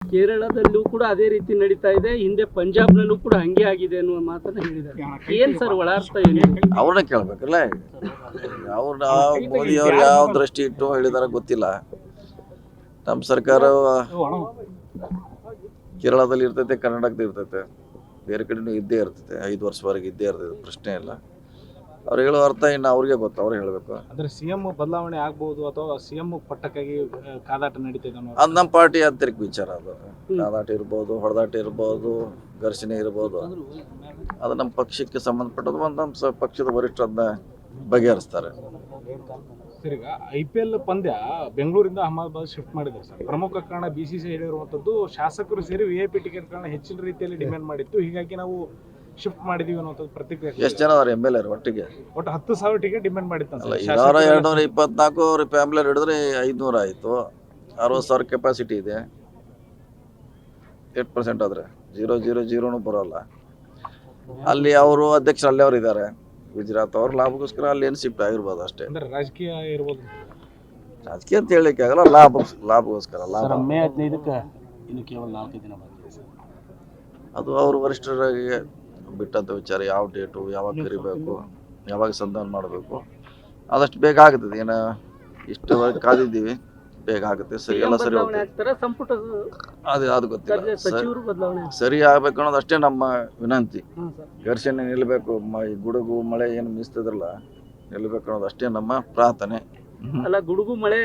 ಕೇರಳದಲ್ಲೂ ಕೂಡ ಅದೇ ರೀತಿ ನಡೀತಾ ಇದೆ, ಹಿಂದೆ ಪಂಜಾಬ್ನಲ್ಲೂ ಕೂಡ ಹಂಗೆ ಆಗಿದೆ ಅನ್ನುವ ಮಾತನ್ನ ಹೇಳಿದ್ದಾರೆ. ಏನ್ ಸರ್ ಒಳಾರ್ಥ ಏನು? ಅವ್ರನ್ನ ಕೇಳ್ಬೇಕಲ್ಲ, ಅವ್ರನ್ನ ಮೋದಿ ಅವ್ರು ಯಾವ ದೃಷ್ಟಿ ಇಟ್ಟು ಹೇಳಿದಾರ ಗೊತ್ತಿಲ್ಲ. ನಮ್ಮ ಸರ್ಕಾರ ಕೇರಳದಲ್ಲಿ ಇರ್ತೈತೆ, ಕರ್ನಾಟಕದಲ್ಲಿ ಇರ್ತೈತೆ, ಬೇರೆ ಕಡೆನೂ ಇದ್ದೇ ಇರ್ತೈತೆ, 5 ವರ್ಷವರೆಗೆ ಇದ್ದೇ ಇರ್ತೈತೆ, ಪ್ರಶ್ನೆ ಇಲ್ಲ. ಅವ್ರು ಹೇಳೋ ಅರ್ಥ ಇನ್ನು ಅವ್ರಿಗೆ ಗೊತ್ತು, ಅವ್ರು ಹೇಳಬೇಕು. ಅಂದ್ರೆ ಸಿಎಂ ಬದಲಾವಣೆ ಆಗ್ಬಹುದು ಅಥವಾ ಸಿಎಂ ಪಟ್ಟಕ್ಕಾಗಿ ಕಾದಾಟ ನಡೀತಿದೆ ಅದು ನಮ್ಮ ಪಾರ್ಟಿ ಆಂತರಿಕ ವಿಚಾರ. ಅದು ಕಾದಾಟ ಇರ್ಬೋದು, ಹೊಡೆದಾಟ ಇರ್ಬೋದು, ಘರ್ಷಣೆ ಇರ್ಬೋದು, ಅದು ನಮ್ಮ ಪಕ್ಷಕ್ಕೆ ಸಂಬಂಧಪಟ್ಟದ್ದು. ಒಂದು ನಮ್ಮ ಪಕ್ಷದ ವರಿಷ್ಠರನ್ನ ಬಗೆಹರಿಸ್ತಾರೆ. ಸರ್, ಈಗ IPL ಪಂದ್ಯ ಬೆಂಗಳೂರಿಂದ ಅಹಮದಾಬಾದ್ ಶಿಫ್ಟ್ ಮಾಡಿದ್ದಾರೆ ಸರ್. ಪ್ರಮುಖ ಕಾರಣ BCCI ಹೇಳಿರುವಂಥದ್ದು, ಶಾಸಕರು ಸೇರಿ VIP ಟಿಕೆಟ್ಗಳನ್ನ ಹೆಚ್ಚಿನ ರೀತಿಯಲ್ಲಿ ಡಿಮ್ಯಾಂಡ್ ಮಾಡಿತ್ತು, ಹೀಗಾಗಿ ನಾವು ಶಿಫ್ಟ್ ಮಾಡಿದೀವಿ ಅನ್ನೋಂಥದ್ದು ಪ್ರತಿಕ್ರಿಯೆ. ಎಷ್ಟು ಜನ ಅವ್ರ MLA ಒಟ್ಟಿಗೆ? ಒಟ್ಟು 10,000 ಟಿಕೆಟ್ ಡಿಮ್ಯಾಂಡ್ ಮಾಡಿತ್ತು. 224 ಅವ್ರ ಫ್ಯಾಮಿಲಿ ಹಿಡಿದ್ರೆ 500 ಆಯಿತು. 60,000 ಕೆಪಾಸಿಟಿ ಇದೆ. 8% ಆದರೆ 0.000 ಬರೋಲ್ಲ. ಅಲ್ಲಿ ಅವರು ಅಧ್ಯಕ್ಷರು ಅಲ್ಲೇ ಅವ್ರು ಇದ್ದಾರೆ, ಗುಜರಾತ್. ಅವ್ರ ಲಾಭಕ್ಕೋಸ್ಕರ ಅಲ್ಲಿ ಏನು ಶಿಫ್ಟ್ ಆಗಿರ್ಬೋದು ಅಷ್ಟೇ. ಅಂದ್ರೆ ರಾಜಕೀಯ ಇರ್ಬೋದು, ರಾಜಕೀಯ ಅಂತ ಹೇಳಲಿಕ್ಕೆ ಆಗಲ್ಲ, ಲಾಭಕ್ಕೋಸ್ಕರ. ಮೇ 15ಕ್ಕೆ ಇನ್ನು ಕೇವಲ 4 ದಿನ ಬಾಕಿ ಇದೆ. ಅದು ಅವರು ವರಿಷ್ಠರಿಗೆ ಬಿಟ್ಟಂಥ ವಿಚಾರ. ಯಾವ ಡೇಟು, ಯಾವಾಗ ಕರಿಬೇಕು, ಯಾವಾಗ ಸಂಧಾನ ಮಾಡಬೇಕು, ಆದಷ್ಟು ಬೇಗ ಆಗ್ತದೆ. ಏನು ಇಷ್ಟವರೆಗೆ ಕಾದಿದ್ದೀವಿ, ಬೇಗ ಆಗುತ್ತೆ. ಸರಿ, ಎಲ್ಲ ಸರಿ ಹೋಗ್ತದೆ. ಅದು ಗೊತ್ತಿಲ್ಲ. ಸರಿ ಆಗ್ಬೇಕು ಅನ್ನೋದು ಅಷ್ಟೇ ನಮ್ಮ ವಿನಂತಿ. ಘರ್ಷಣೆ ನಿಲ್ಲಬೇಕು, ಗುಡುಗು ಮಳೆ ಏನು ಮೀಸ್ತಿದ್ರಲ್ಲ, ನಿಲ್ಲಬೇಕು ಅನ್ನೋದು ಅಷ್ಟೇ ನಮ್ಮ ಪ್ರಾರ್ಥನೆ. ಅಲ್ಲ, ಗುಡುಗು ಮಳೆ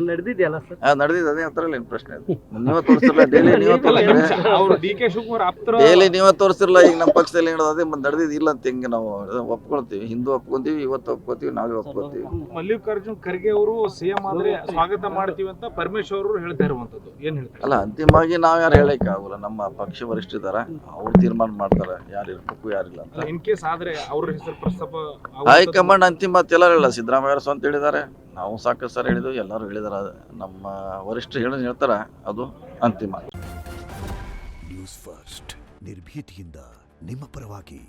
ನಡೆದಿದೆಯಲ್ಲ ಸರ್? ನಡೆದಿದೆ, ಅದೇ ಹತ್ರ ಏನು ಪ್ರಶ್ನೆ ಇದೆ. ನೀವೇ ತೋರಿಸ್ತಿರಲ್ಲ, ಡೈಲಿ ನೀವೇ ತೋರಿಸ್ತೀರ, ಡೈಲಿ ನೀವೇ ತೋರಿಸ್ತಿರಲ್ಲ. ಈಗ ನಮ್ಮ ಪಕ್ಷದಲ್ಲಿ ಹೇಳೋದು ಅದೇ ನಡೆದಿದ್ದು ಇಲ್ಲ ಅಂತ ಹೆಂಗೆ ನಾವು ಒಪ್ಕೊಳ್ತೀವಿ. ಹಿಂದೂ ಒಪ್ಕೊಂತೀವಿ, ಇವತ್ತು ಒಪ್ಕೋತೀವಿ, ನಾಳೆ ಒಪ್ಕೋತೀವಿ. ಮಲ್ಲಿಕಾರ್ಜುನ್ ಖರ್ಗೆ ಅವರು CM ಆದ್ರೆ ಸ್ವಾಗತ ಮಾಡ್ತೀವಿ ಅಂತ ಪರಮೇಶ್ವರ್ ಅವರು ಹೇಳ್ತಾ ಇರುವಂತದ್ದು ಏನ್ ಹೇಳ್ತಾರೆ? ಅಲ್ಲ, ಅಂತಿಮವಾಗಿ ನಾವು ಯಾರು ಹೇಳಕ್ಕೆ ಆಗೋಲ್ಲ. ನಮ್ಮ ಪಕ್ಷ ವರಿಷ್ಠ ಇದಾರೆ, ಅವ್ರು ತೀರ್ಮಾನ ಮಾಡ್ತಾರೆ ಯಾರು ಇರ್ಬೇಕು ಯಾರಿಲ್ಲ ಅಂತ. ಇನ್ ಕೇಸ್ ಆದ್ರೆ ಅವ್ರ ಹೆಸರು ಪ್ರಸ್ತಾಪ ಹೈಕಮಾಂಡ್ ಅಂತಿಮ ಅಂತ ಎಲ್ಲರೂ ಹೇಳಲ್ಲ. ಸಿದ್ದರಾಮಯ್ಯ ಅವರು ಸ್ವಂತ ಹೇಳಿದ್ದಾರೆ, ನಾವು ಸಾಕಷ್ಟು ಸರಿ ಹೇಳಿದ್ವಿ, ಎಲ್ಲರೂ ಹೇಳಿದಾರೆ. ನಮ್ಮ ವರಿಷ್ಠರು ಹೇಳ್ತಾರೆ, ಅದು ಅಂತಿಮ. ನ್ಯೂಸ್ ಫಸ್ಟ್, ನಿರ್ಭೀತಿಯಿಂದ ನಿಮ್ಮ ಪರವಾಗಿ.